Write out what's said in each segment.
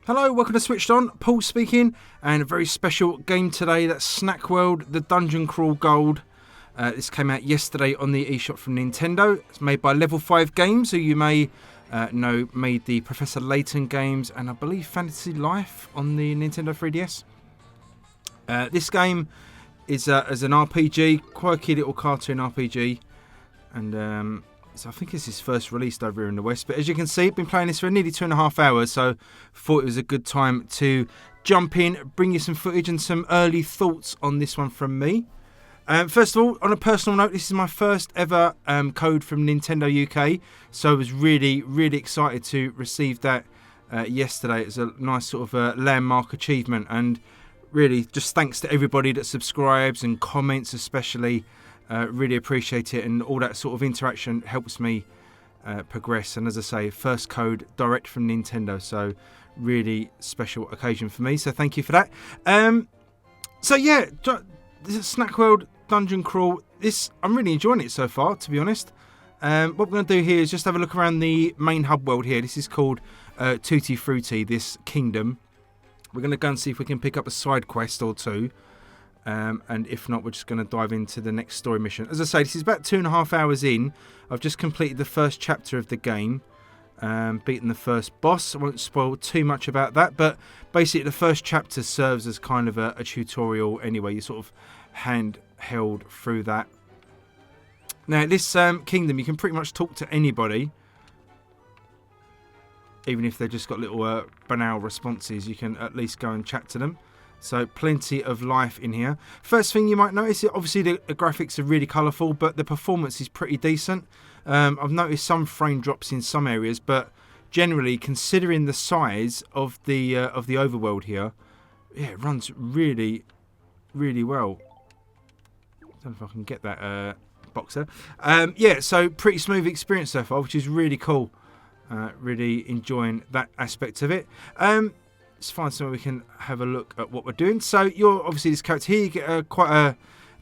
Hello, welcome to Switched On. Paul speaking, and a very special game today. That's Snackworld, the Dungeon Crawl Gold. This came out yesterday on the eShop from Nintendo. It's made by Level 5 Games, who you may know made the Professor Layton games and I believe Fantasy Life on the Nintendo 3DS. This game is as an RPG, quirky little cartoon RPG, and so I think this is first released over here in the West. But as you can see, I've been playing this for nearly 2.5 hours, so thought it was a good time to jump in, bring you some footage and some early thoughts on this one from me. First of all, on a personal note, this is my first ever code from Nintendo UK, so I was really, really excited to receive that yesterday. It was a nice sort of landmark achievement, and really just thanks to everybody that subscribes and comments especially. Really appreciate it, and all that sort of interaction helps me progress. And as I say, first code direct from Nintendo, so really special occasion for me, so thank you for that. So yeah, this is Snackworld Dungeon Crawl. I'm really enjoying it so far, to be honest. What we're going to do here is just have a look around the main hub world here. This is called Tutti Frutti, this kingdom. We're going to go and see if we can pick up a side quest or two. And if not, we're just going to dive into the next story mission. As I say, this is about 2.5 hours in. I've just completed the first chapter of the game, beaten the first boss. I won't spoil too much about that, but basically the first chapter serves as kind of a tutorial anyway. You sort of handheld through that. Now, this kingdom, you can pretty much talk to anybody. Even if they've just got little banal responses, you can at least go and chat to them. So plenty of life in here. First thing you might notice, obviously the graphics are really colourful, but the performance is pretty decent. I've noticed some frame drops in some areas, but generally, considering the size of the overworld here, yeah, it runs really, really well. I don't know if I can get that boxer. Yeah, so pretty smooth experience so far, which is really cool. Really enjoying that aspect of it. Let's find somewhere we can have a look at what we're doing. So you're obviously this character here. You get quite a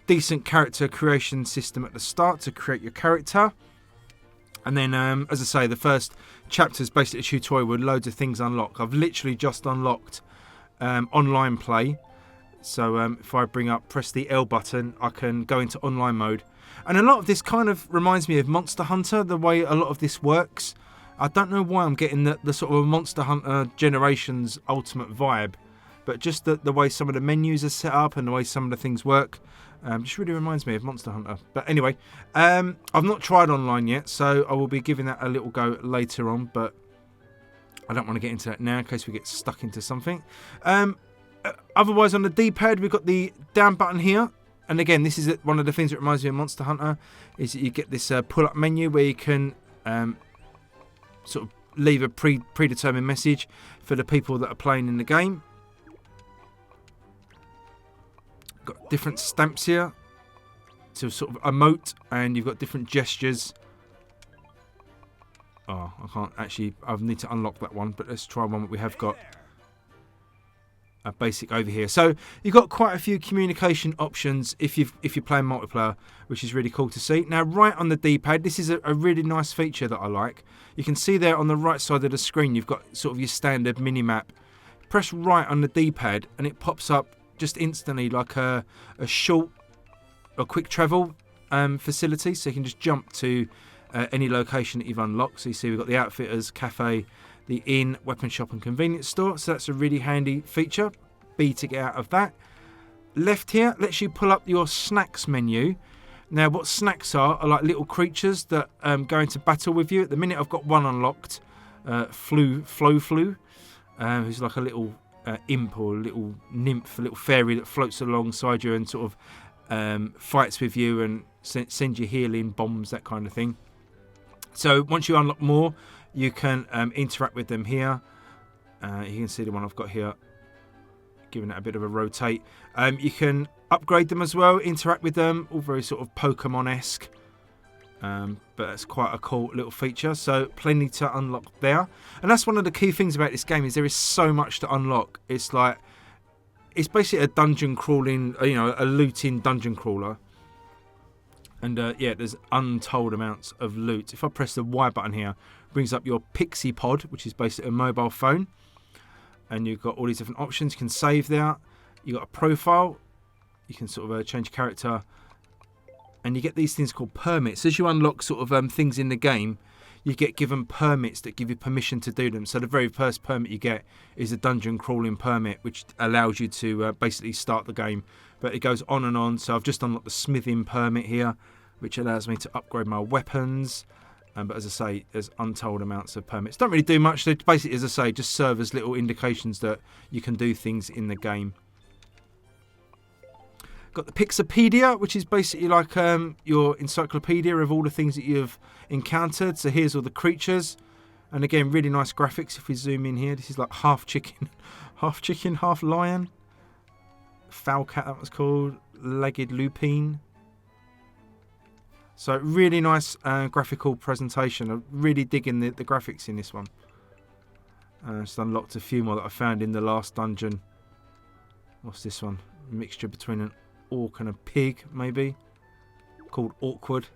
decent character creation system at the start to create your character. And then, as I say, the first chapter is basically a tutorial with loads of things unlocked. I've literally just unlocked online play. So if I press the L button, I can go into online mode. And a lot of this kind of reminds me of Monster Hunter, the way a lot of this works. I don't know why I'm getting the sort of Monster Hunter Generations Ultimate vibe, but just the way some of the menus are set up and the way some of the things work just really reminds me of Monster Hunter. But anyway, I've not tried online yet, so I will be giving that a little go later on, but I don't want to get into that now in case we get stuck into something. Otherwise, on the D-pad, we've got the down button here. And again, this is one of the things that reminds me of Monster Hunter, is that you get this pull-up menu where you can sort of leave a predetermined message for the people that are playing in the game. Got different stamps here to sort of emote, and you've got different gestures. Oh, I can't actually, I need to unlock that one, but let's try one that we have got. A basic over here. So you've got quite a few communication options if you're playing multiplayer, which is really cool to see. Now, right on the D-pad, this is a really nice feature that I like. You can see there on the right side of the screen, you've got sort of your standard mini-map. Press right on the D-pad and it pops up just instantly like a quick travel facility. So you can just jump to any location that you've unlocked. So you see we've got the Outfitters, Cafe, the Inn, Weapon Shop and Convenience Store. So that's a really handy feature. B to get out of that. Left here lets you pull up your snacks menu. Now what snacks are like little creatures that go into battle with you. At the minute I've got one unlocked. Flo, who's like a little imp or a little nymph, a little fairy that floats alongside you and sort of fights with you and sends you healing bombs, that kind of thing. So once you unlock more, you can interact with them here. You can see the one I've got here, giving it a bit of a rotate. You can upgrade them as well, interact with them, all very sort of Pokemon-esque. But that's quite a cool little feature. So plenty to unlock there. And that's one of the key things about this game, is there is so much to unlock. It's basically a dungeon crawling, a looting dungeon crawler. And yeah, there's untold amounts of loot. If I press the Y button here, it brings up your PIX-e pod, which is basically a mobile phone. and you've got all these different options. You can save there. You've got a profile. You can sort of change character. And you get these things called permits. As you unlock sort of things in the game, you get given permits that give you permission to do them. So the very first permit you get is a dungeon crawling permit, which allows you to basically start the game. But it goes on and on. So I've just unlocked the smithing permit here, which allows me to upgrade my weapons. But as I say, there's untold amounts of permits. Don't really do much. They basically, as I say, just serve as little indications that you can do things in the game. Got the PIX-e PEDIA, which is basically like your encyclopedia of all the things that you've encountered. So here's all the creatures. And again, really nice graphics. If we zoom in here, this is like half chicken, half lion. Foul cat, that was called. Legged lupine. So really nice graphical presentation. I'm really digging the graphics in this one. Just unlocked a few more that I found in the last dungeon. What's this one? A mixture between an orc and a pig, maybe. Called Awkward.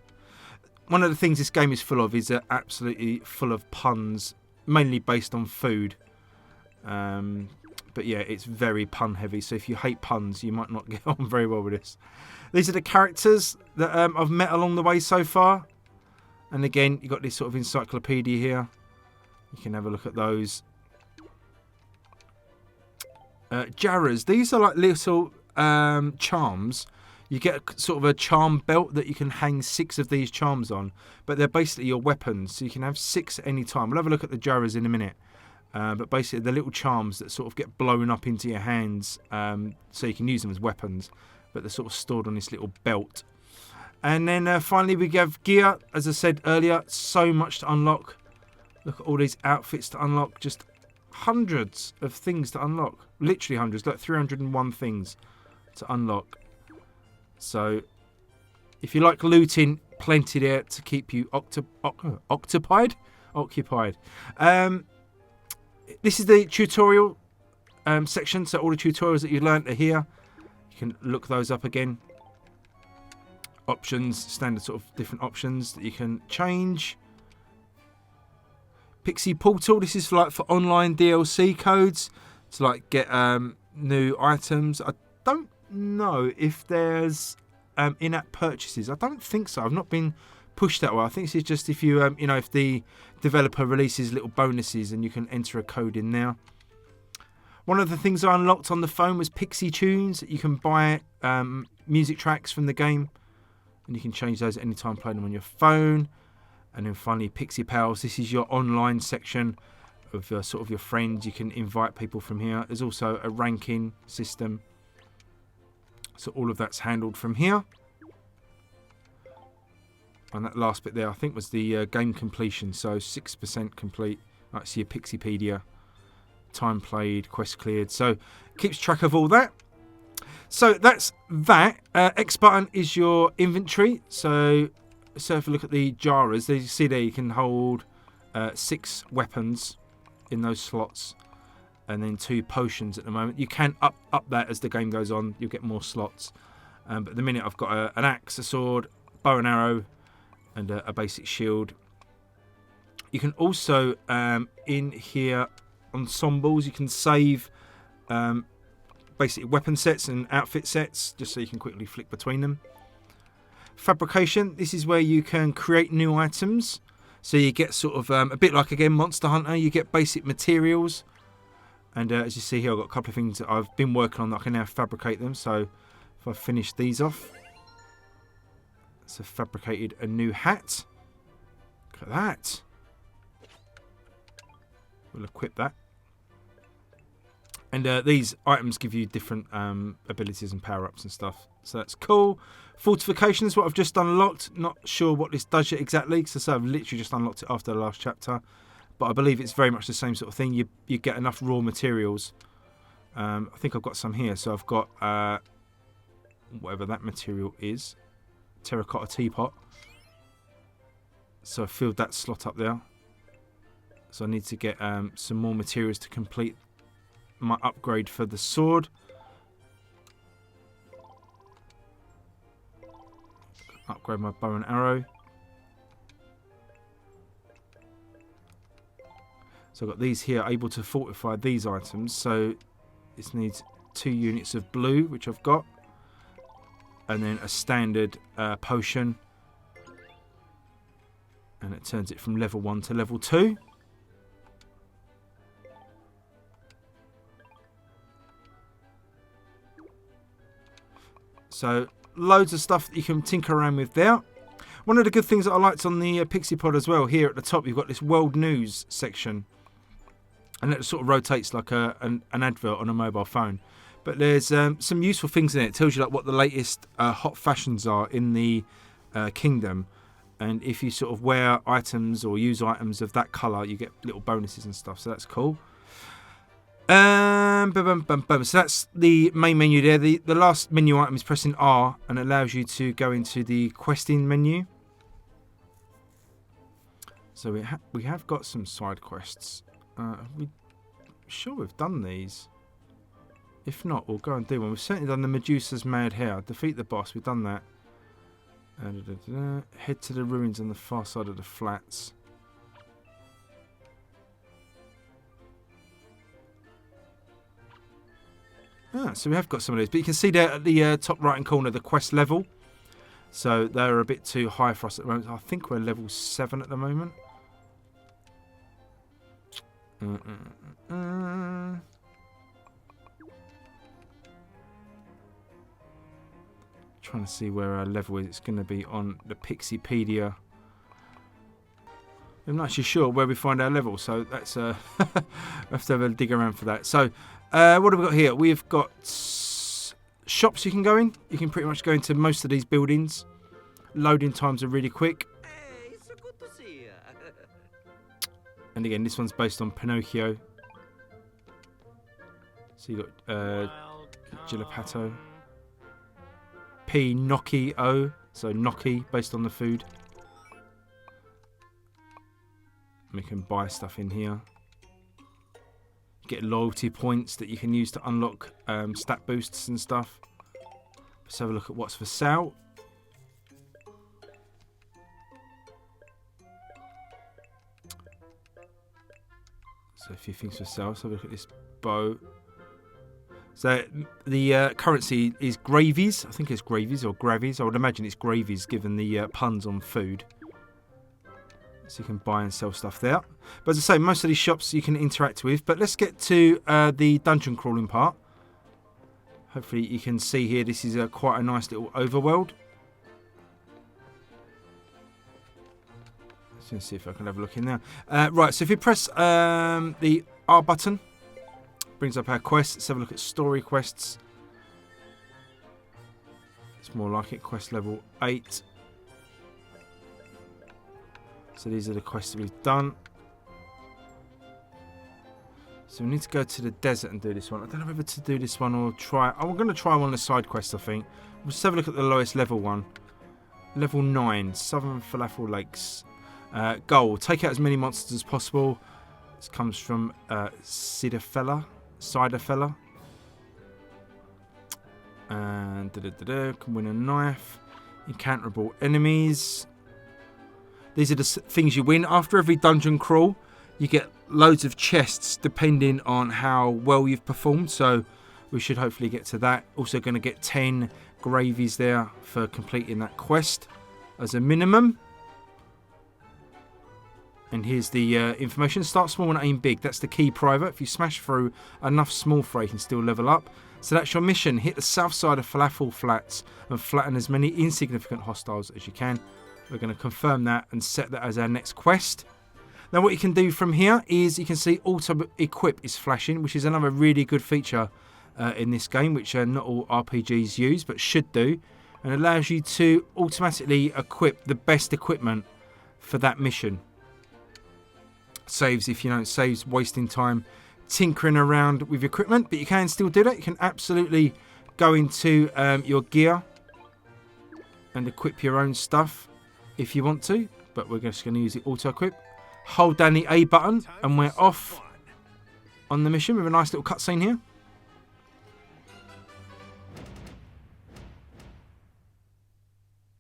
One of the things this game is full of is absolutely full of puns. Mainly based on food. But yeah, it's very pun heavy. So if you hate puns, you might not get on very well with this. These are the characters that I've met along the way so far. And again, you've got this sort of encyclopedia here. You can have a look at those. JARAs. These are like little charms. You get sort of a charm belt that you can hang 6 of these charms on. But they're basically your weapons. So you can have 6 at any time. We'll have a look at the JARAs in a minute. But basically the little charms that sort of get blown up into your hands. So you can use them as weapons. But they're sort of stored on this little belt. And then finally we have gear. As I said earlier, so much to unlock. Look at all these outfits to unlock. Just hundreds of things to unlock. Literally hundreds. Like 301 things to unlock. So if you like looting, plenty there to keep you occupied. This is the tutorial section. So all the tutorials that you learnt are here. You can look those up again. Options, standard sort of different options that you can change. PIX-e Portal. This is for online DLC codes to like get new items. I don't know if there's in-app purchases. I don't think so. I've not been pushed that way. I think this is just if you if the developer releases little bonuses and you can enter a code in there. One of the things I unlocked on the phone was PIX-e Tunes. You can buy music tracks from the game, and you can change those at any time, play them on your phone. And then finally, PIX-e Pals. This is your online section of sort of your friends. You can invite people from here. There's also a ranking system. So all of that's handled from here. And that last bit there, I think, was the game completion. So 6% complete. Right, so your PIX-e PEDIA. Time played, quest cleared. So keeps track of all that. So that's that. X button is your inventory. So if you look at the JARAs, you see there you can hold 6 weapons in those slots, and then 2 potions at the moment. You can up that as the game goes on. You'll get more slots. But at the minute I've got an axe, a sword, bow and arrow, and a basic shield. You can also in here ensembles, you can save basically weapon sets and outfit sets, just so you can quickly flick between them. Fabrication, this is where you can create new items. So you get sort of a bit like, again, Monster Hunter, you get basic materials. And as you see here, I've got a couple of things that I've been working on that I can now fabricate them. So if I finish these off. So fabricated a new hat. Look at that. We'll equip that. And these items give you different abilities and power-ups and stuff. So that's cool. Fortification is what I've just unlocked. Not sure what this does yet exactly, because I've literally just unlocked it after the last chapter. But I believe it's very much the same sort of thing. You get enough raw materials. I think I've got some here. So I've got whatever that material is. Terracotta teapot. So I filled that slot up there. So I need to get some more materials to complete my upgrade for the sword. Upgrade my bow and arrow. So I've got these here, able to fortify these items. So this needs 2 units of blue, which I've got. And then a standard potion. And it turns it from level 1 to level 2. So loads of stuff that you can tinker around with there. One of the good things that I liked on the PIX-e Pod as well, here at the top you've got this world news section. And it sort of rotates like an advert on a mobile phone. But there's some useful things in it. It tells you like what the latest hot fashions are in the kingdom. And if you sort of wear items or use items of that colour, you get little bonuses and stuff. So that's cool. So that's the main menu there. The last menu item is pressing R and allows you to go into the questing menu. So we have got some side quests. We sure we've done these. If not, we'll go and do one. We've certainly done the Medusa's Mad Hair. Defeat the boss. We've done that. Head to the ruins on the far side of the flats. So we have got some of these. But you can see there at the top right hand corner the quest level. So they're a bit too high for us at the moment. I think we're level 7 at the moment. Trying to see where our level is. It's going to be on the PIX-e PEDIA. I'm not actually sure where we find our level, so that's we have to have a dig around for that. So what have we got here? We've got shops you can go in. You can pretty much go into most of these buildings. Loading times are really quick. And again, this one's based on Pinocchio. So you got Gelapato. Pinocchio, so gnocchi based on the food. We can buy stuff in here. You get loyalty points that you can use to unlock stat boosts and stuff. Let's have a look at what's for sale. So a few things for sale. So have a look at this bow. So the currency is gravies. I think it's gravies or gravies. I would imagine it's gravies given the puns on food. So you can buy and sell stuff there. But as I say, most of these shops you can interact with. But let's get to the dungeon crawling part. Hopefully you can see here this is quite a nice little overworld. Let's see if I can have a look in there. Right, so if you press the R button, brings up our quests. Let's have a look at story quests. It's more like it. Quest level 8. So these are the quests that we've done. So we need to go to the desert and do this one. I don't know whether to do this one or try... Oh, we're going to try one of the side quests, I think. We'll just have a look at the lowest level one. Level 9. Southern Falafel Lakes. Goal. Take out as many monsters as possible. This comes from Cider Fella. And can win a knife. Encounterable enemies. These are the things you win. After every dungeon crawl, you get loads of chests depending on how well you've performed. So we should hopefully get to that. Also going to get 10 gravies there for completing that quest as a minimum. And here's the information. Start small and aim big. That's the key private. If you smash through enough small fray, you can still level up. So that's your mission. Hit the south side of Falafel Flats and flatten as many insignificant hostiles as you can. We're going to confirm that and set that as our next quest. Now what you can do from here is you can see auto equip is flashing, which is another really good feature in this game, which not all RPGs use, but should do. And allows you to automatically equip the best equipment for that mission. Saves, if you know, saves wasting time tinkering around with equipment, but you can still do that. You can absolutely go into your gear and equip your own stuff if you want to, but we're just going to use the auto equip. Hold down the A button and we're off on the mission with a nice little cutscene here.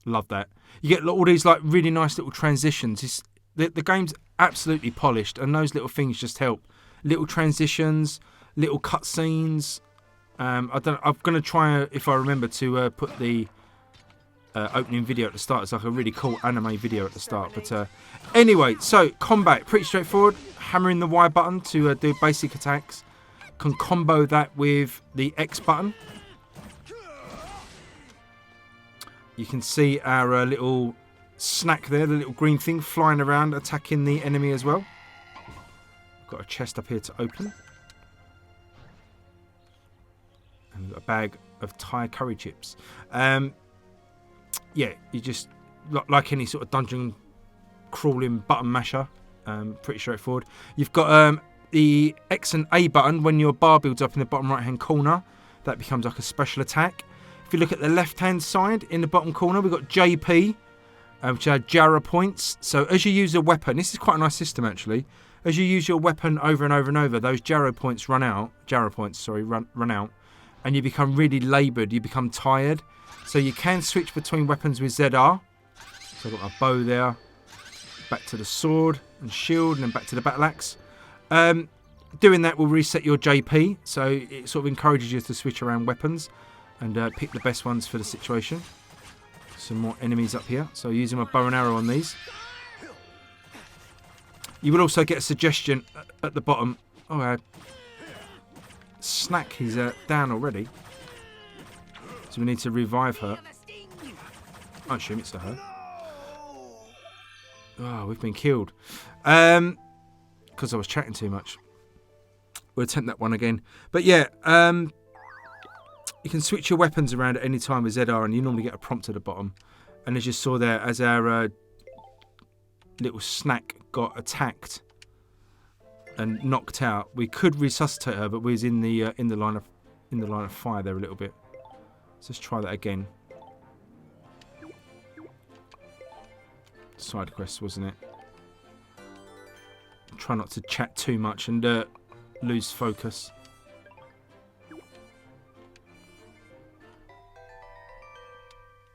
Love that. You get all these like really nice little transitions. The game's absolutely polished, and those little things just help. Little transitions, little cutscenes. I'm going to try, if I remember, to put the opening video at the start. It's like a really cool anime video at the start. But anyway, so combat, pretty straightforward. Hammering the Y button to do basic attacks. Can combo that with the X button. You can see our little snack there, the little green thing flying around, attacking the enemy as well. Got a chest up here to open. And we've got a bag of Thai curry chips. Yeah, you just, like any sort of dungeon crawling button masher, pretty straightforward. You've got the X and A button. When your bar builds up in the bottom right hand corner, that becomes like a special attack. If you look at the left hand side in the bottom corner, we've got JP, which are JARA points. So as you use a weapon, this is quite a nice system actually. As you use your weapon over and over and over, those JARA points run out. Run out, and you become really laboured. You become tired. So you can switch between weapons with ZR. So I've got my bow there. Back to the sword and shield, and then back to the battle axe. Doing that will reset your JP. So it sort of encourages you to switch around weapons and pick the best ones for the situation. Some more enemies up here. So using my bow and arrow on these. You will also get a suggestion at the bottom. Oh, Snack is down already. So we need to revive her. I assume it's her. Oh, we've been killed. Because I was chatting too much. We'll attempt that one again. But yeah, you can switch your weapons around at any time with ZR, and you normally get a prompt at the bottom. And as you saw there, as our little snack got attacked and knocked out, we could resuscitate her, but we was in the line of fire there a little bit. So let's try that again. Side quest, wasn't it? Try not to chat too much and lose focus.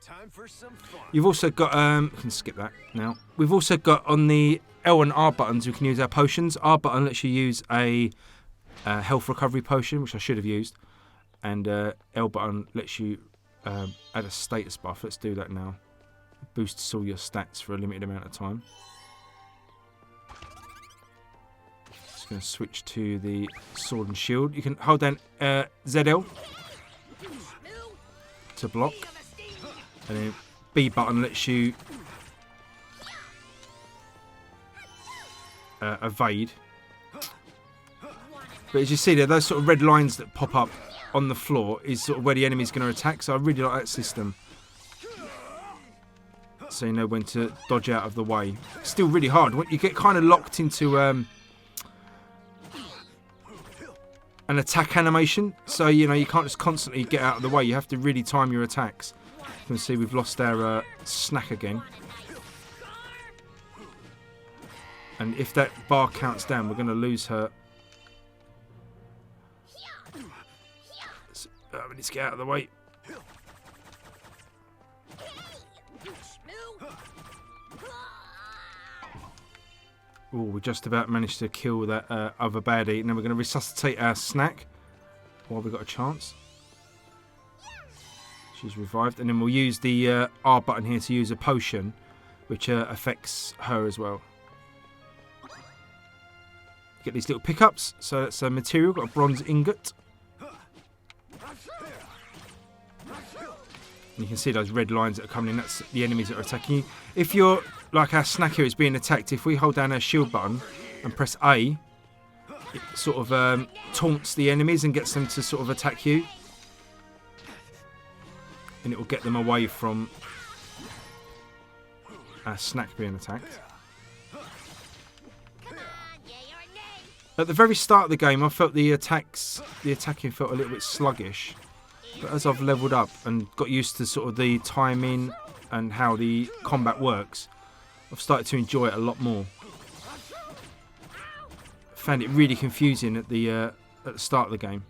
Time for some fun. You've also got we can skip that now. We've also got on the L and R buttons, we can use our potions. R button lets you use a health recovery potion, which I should have used, and L button lets you add a status buff. Let's do that now. Boosts all your stats for a limited amount of time. Just going to switch to the sword and shield. You can hold down ZL to block, and then B button lets you evade. But as you see there, those sort of red lines that pop up on the floor is sort of where the enemy's going to attack. So I really like that system. So you know when to dodge out of the way. Still really hard. You get kind of locked into an attack animation. So you know you can't just constantly get out of the way. You have to really time your attacks. You can see we've lost our snack again. And if that bar counts down, we're going to lose her. So, we need to get out of the way. Oh, we just about managed to kill that other baddie. And then we're going to resuscitate our snack while we've got a chance. She's revived. And then we'll use the R button here to use a potion, which affects her as well. Get these little pickups. So that's a material. Got a bronze ingot. And you can see those red lines that are coming in. That's the enemies that are attacking you. If you're like our snack here is being attacked, if we hold down our shield button and press A, it sort of taunts the enemies and gets them to sort of attack you. And it will get them away from our snack being attacked. At the very start of the game, I felt the attacking felt a little bit sluggish. But as I've leveled up and got used to sort of the timing and how the combat works, I've started to enjoy it a lot more. Found it really confusing at the start of the game.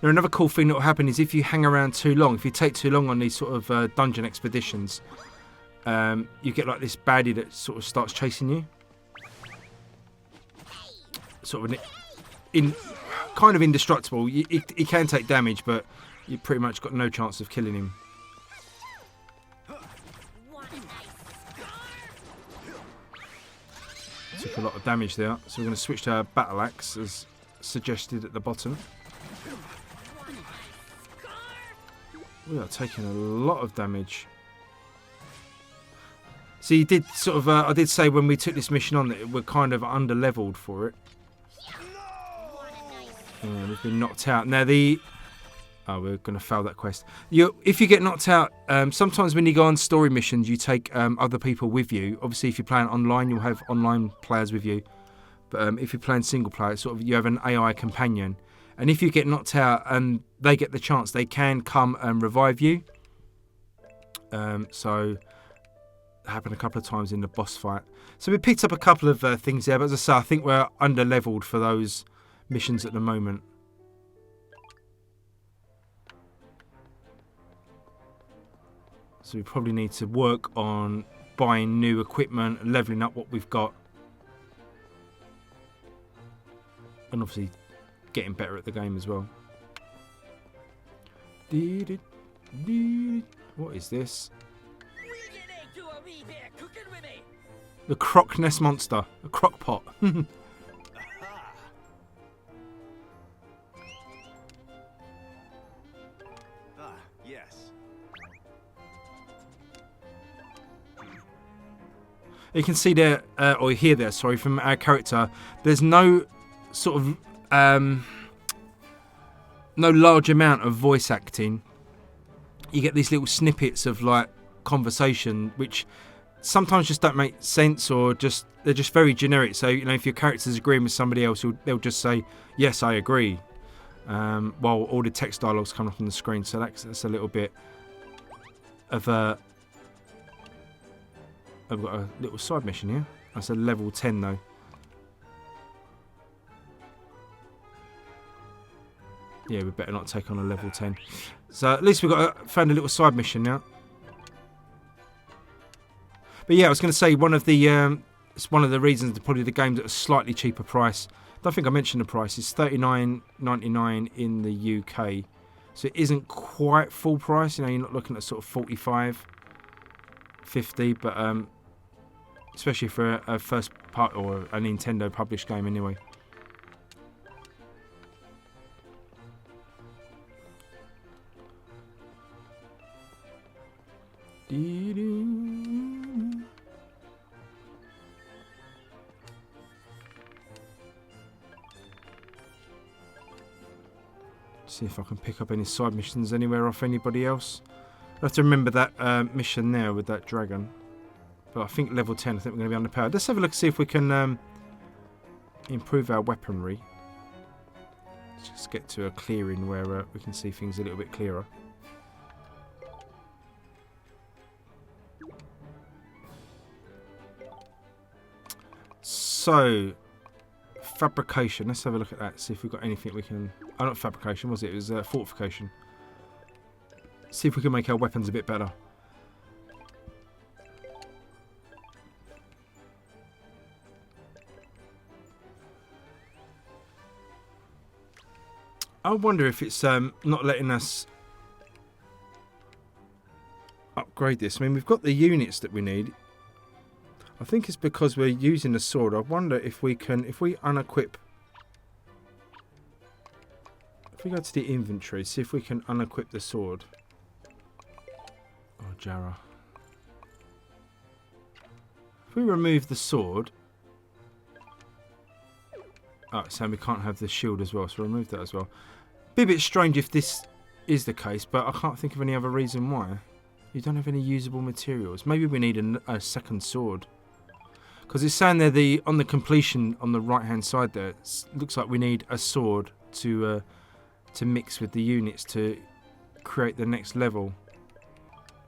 Now another cool thing that will happen is if you hang around too long, if you take too long on these sort of dungeon expeditions, you get like this baddie that sort of starts chasing you. Sort of kind of indestructible. He can take damage, but you pretty much got no chance of killing him. Took a lot of damage there, so we're going to switch to our battle axe as suggested at the bottom. We are taking a lot of damage. So you did sort of, I did say when we took this mission on that we're kind of under-leveled for it. Yeah, we've been knocked out. Now oh, we're going to fail that quest. If you get knocked out, sometimes when you go on story missions, you take other people with you. Obviously, if you're playing online, you'll have online players with you. But if you're playing single player, it's sort of you have an AI companion. And if you get knocked out and they get the chance, they can come and revive you. So it happened a couple of times in the boss fight. So we picked up a couple of things there. But as I say, I think we're under-leveled for those missions at the moment. So we probably need to work on buying new equipment, leveling up what we've got. And obviously getting better at the game as well. What is this? The Croc Nest Monster. A crock pot. Yes. You can see there, or hear there, sorry, from our character, there's no sort of, no large amount of voice acting. You get these little snippets of like conversation, which sometimes just don't make sense, or they're just very generic. So you know, if your character's agreeing with somebody else, they'll just say, "Yes, I agree," while all the text dialogue's coming up on the screen. So that's a little bit of a. I've got a little side mission here. That's a level 10 though. Yeah, we better not take on a level 10. So at least we've found a little side mission now. But yeah, I was going to say one of the it's one of the reasons probably the game's at a slightly cheaper price. I don't think I mentioned the price. It's $39.99 in the UK, so it isn't quite full price. You know, you're not looking at sort of $45.50, but especially for a first part or a Nintendo published game anyway. See if I can pick up any side missions anywhere off anybody else. I have to remember that mission there with that dragon. But I think level 10, I think we're going to be underpowered. Let's have a look and see if we can improve our weaponry. Let's just get to a clearing where we can see things a little bit clearer. So, fabrication. Let's have a look at that. See if we've got anything we can... Oh, not fabrication, was it? It was fortification. See if we can make our weapons a bit better. I wonder if it's not letting us upgrade this. I mean, we've got the units that we need. I think it's because we're using the sword. I wonder if we can, if we unequip. If we go to the inventory, see if we can unequip the sword. Oh, JARA. If we remove the sword. Oh, it's saying we can't have the shield as well, so remove that as well. Be a bit strange if this is the case, but I can't think of any other reason why. You don't have any usable materials. Maybe we need a second sword. Because it's saying there on the completion on the right hand side there, it looks like we need a sword to mix with the units to create the next level.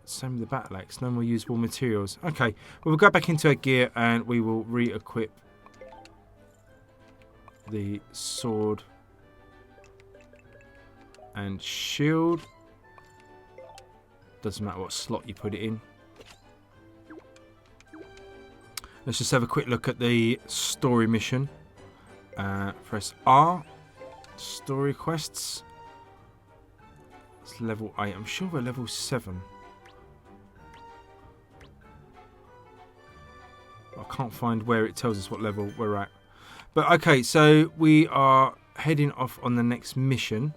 Same with the battle axe, no more usable materials. Okay, well, we'll go back into our gear and we will re-equip the sword and shield. Doesn't matter what slot you put it in. Let's just have a quick look at the story mission. Press R. Story quests. It's level 8. I'm sure we're level 7. I can't find where it tells us what level we're at. But okay, so we are heading off on the next mission.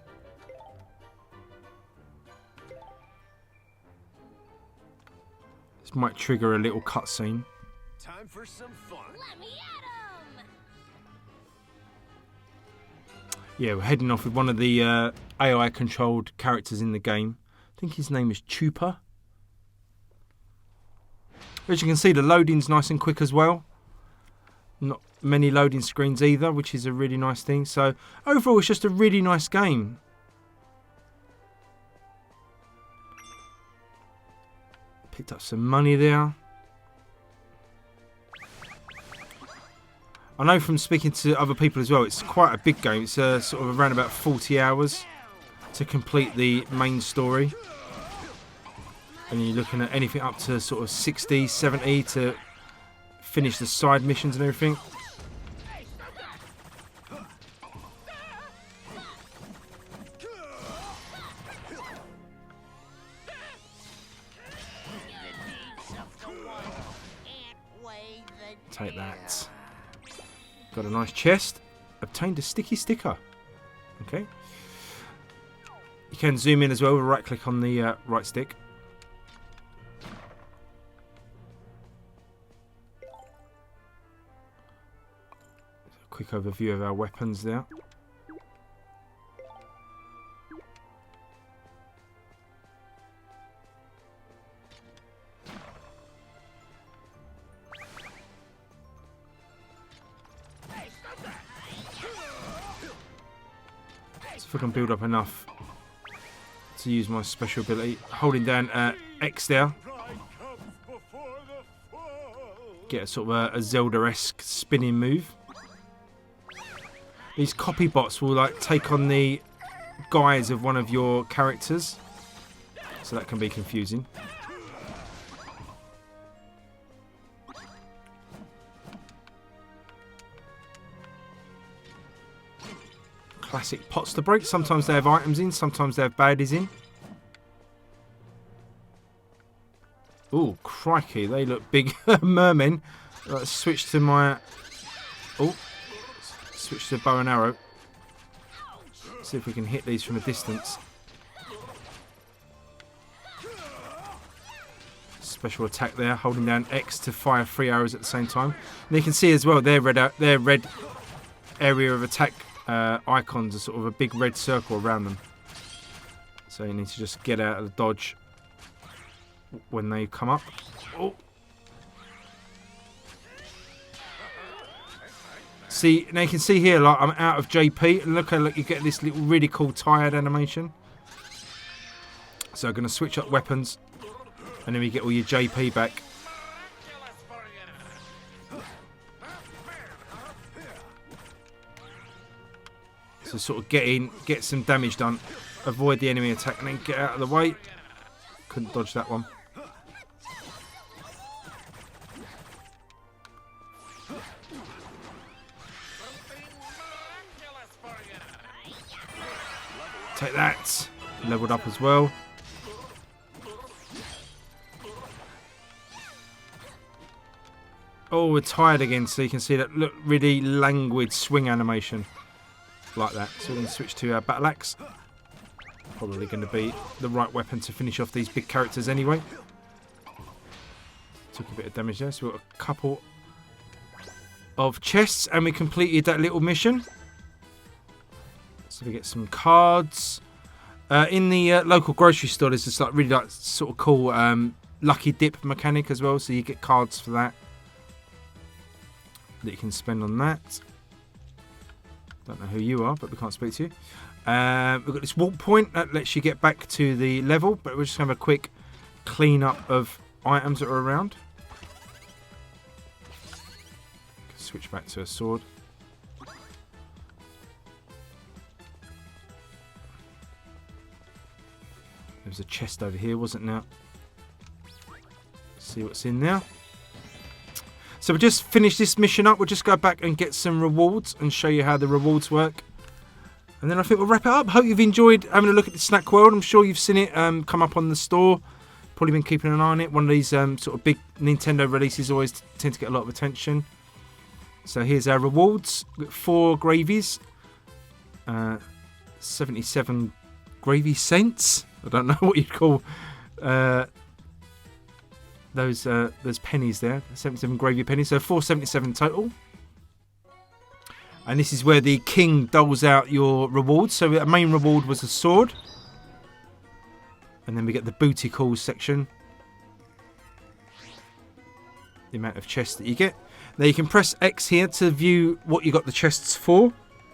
This might trigger a little cutscene. Time for some fun. Let me at 'em! Yeah, we're heading off with one of the AI-controlled characters in the game. I think his name is Chupa. As you can see, the loading's nice and quick as well. Not many loading screens either, which is a really nice thing. So overall, it's just a really nice game. Picked up some money there. I know from speaking to other people as well, it's quite a big game. It's sort of around about 40 hours to complete the main story. And you're looking at anything up to sort of 60, 70 to finish the side missions and everything. Take that. Got a nice chest. Obtained a sticky sticker. Okay. You can zoom in as well with a right click on the right stick. Quick overview of our weapons there. So if I can build up enough to use my special ability, holding down X there, get a sort of a Zelda-esque spinning move. These copy bots will like take on the guise of one of your characters, so that can be confusing. Classic pots to break. Sometimes they have items in, sometimes they have baddies in. Oh, crikey, they look big. Mermen. Let's switch to my... Oh. Switch to bow and arrow. See if we can hit these from a distance. Special attack there, holding down X to fire 3 arrows at the same time. And you can see as well their red area of attack icons are sort of a big red circle around them. So you need to just get out of the dodge when they come up. Oh. See, now you can see here, like I'm out of JP, and look, you get this little really cool tired animation. So I'm going to switch up weapons, and then we get all your JP back. So sort of get some damage done, avoid the enemy attack, and then get out of the way. Couldn't dodge that one. Take that. Leveled up as well. Oh, we're tired again, so you can see that look really languid swing animation. Like that. So we're going to switch to our battle axe. Probably going to be the right weapon to finish off these big characters anyway. Took a bit of damage there, so we've got a couple of chests, and we completed that little mission. So we get some cards. In the local grocery store, there's this like really like sort of cool lucky dip mechanic as well. So you get cards for that you can spend on that. Don't know who you are, but we can't speak to you. We've got this walk point that lets you get back to the level, but we're just going to have a quick clean up of items that are around. Switch back to a sword. There's a chest over here, wasn't there? See what's in there. So we'll just finish this mission up. We'll just go back and get some rewards and show you how the rewards work. And then I think we'll wrap it up. Hope you've enjoyed having a look at the Snackworld. I'm sure you've seen it come up on the store. Probably been keeping an eye on it. One of these sort of big Nintendo releases always tend to get a lot of attention. So here's our rewards. We've got 4 gravies. 77 gravy cents. I don't know what you'd call those pennies there. 77 gravy pennies. So 477 total. And this is where the king doles out your rewards. So the main reward was a sword. And then we get the booty calls section. The amount of chests that you get. Now you can press X here to view what you got the chests for.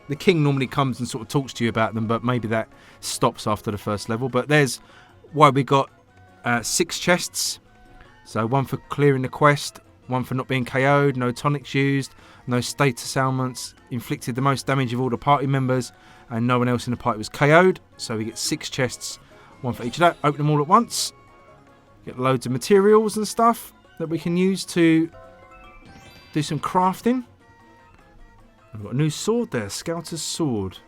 The king normally comes and sort of talks to you about them, but maybe that stops after the first level. But there's why we got 6 chests. So 1 for clearing the quest, 1 for not being KO'd, no tonics used, no status ailments, inflicted the most damage of all the party members, and no one else in the party was KO'd. So we get 6 chests, 1 for each of that. Open them all at once. Get loads of materials and stuff that we can use to do some crafting. We've got a new sword there, Scouter's Sword.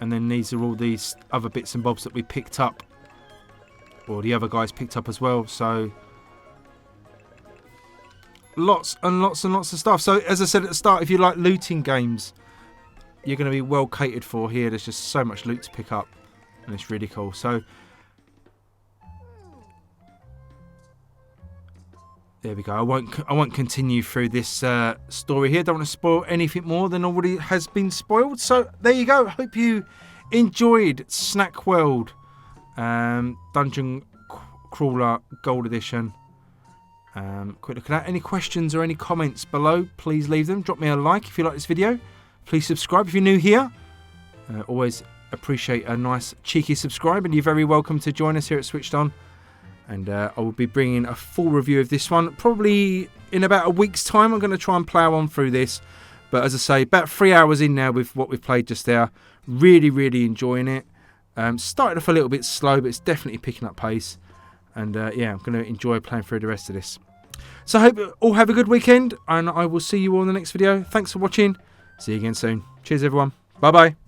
And then these are all these other bits and bobs that we picked up. Or the other guys picked up as well. So lots and lots and lots of stuff. So as I said at the start, if you like looting games, you're going to be well catered for here. There's just so much loot to pick up. And it's really cool. So there we go. I won't continue through this story here. Don't want to spoil anything more than already has been spoiled. So there you go. Hope you enjoyed Snackworld Dungeon Crawler Gold Edition. Quick look at that. Any questions or any comments below, please leave them. Drop me a like if you like this video. Please subscribe if you're new here. Always appreciate a nice cheeky subscribe, and you're very welcome to join us here at Switched On. And I will be bringing a full review of this one probably in about a week's time. I'm going to try and plough on through this. But as I say, about 3 hours in now with what we've played just there. Really, really enjoying it. Started off a little bit slow, but it's definitely picking up pace. And yeah, I'm going to enjoy playing through the rest of this. So I hope you all have a good weekend. And I will see you all in the next video. Thanks for watching. See you again soon. Cheers, everyone. Bye-bye.